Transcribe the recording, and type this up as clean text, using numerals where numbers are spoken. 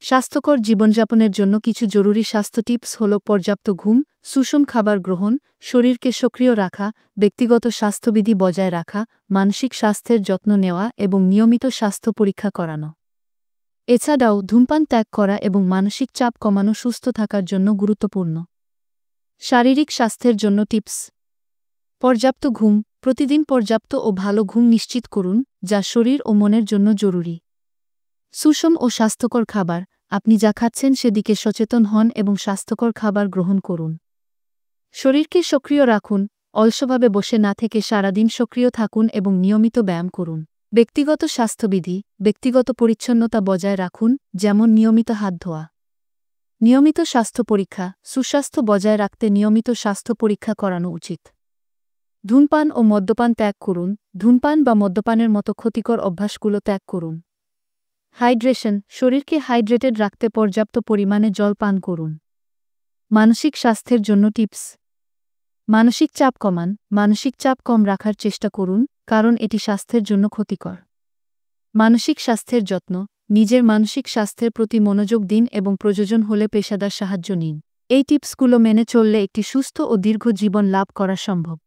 স্বাস্থ্যকর জীবনযাপনের জন্য কিছু জরুরি স্বাস্থ্য টিপস হল পর্যাপ্ত ঘুম, সুষম খাবার গ্রহণ, শরীরকে সক্রিয় রাখা, ব্যক্তিগত স্বাস্থ্যবিধি বজায় রাখা, মানসিক স্বাস্থ্যের যত্ন নেওয়া এবং নিয়মিত স্বাস্থ্য পরীক্ষা করানো। এছাড়াও ধূমপান ত্যাগ করা এবং মানসিক চাপ কমানো সুস্থ থাকার জন্য গুরুত্বপূর্ণ। শারীরিক স্বাস্থ্যের জন্য টিপস। পর্যাপ্ত ঘুম। প্রতিদিন পর্যাপ্ত ও ভালো ঘুম নিশ্চিত করুন, যা শরীর ও মনের জন্য জরুরি। সুষম ও স্বাস্থ্যকর খাবার। আপনি যা খাচ্ছেন সেদিকে সচেতন হন এবং স্বাস্থ্যকর খাবার গ্রহণ করুন। শরীরকে সক্রিয় রাখুন, অলসভাবে বসে না থেকে সারাদিন সক্রিয় থাকুন এবং নিয়মিত ব্যায়াম করুন। ব্যক্তিগত স্বাস্থ্যবিধি। ব্যক্তিগত পরিচ্ছন্নতা বজায় রাখুন, যেমন নিয়মিত হাত ধোয়া। নিয়মিত স্বাস্থ্য পরীক্ষা। সুস্বাস্থ্য বজায় রাখতে নিয়মিত স্বাস্থ্য পরীক্ষা করানো উচিত। ধূমপান ও মদ্যপান ত্যাগ করুন। ধূমপান বা মদ্যপানের মতো ক্ষতিকর অভ্যাসগুলো ত্যাগ করুন। হাইড্রেশন। শরীরকে হাইড্রেটেড রাখতে পর্যাপ্ত পরিমাণে জল পান করুন। মানসিক স্বাস্থ্যের জন্য টিপস। মানসিক চাপ কমান। মানসিক চাপ কম রাখার চেষ্টা করুন, কারণ এটি স্বাস্থ্যের জন্য ক্ষতিকর। মানসিক স্বাস্থ্যের যত্ন। নিজের মানসিক স্বাস্থ্যের প্রতি মনোযোগ দিন এবং প্রয়োজন হলে পেশাদার সাহায্য নিন। এই টিপসগুলো মেনে চললে একটি সুস্থ ও দীর্ঘ জীবন লাভ করা সম্ভব।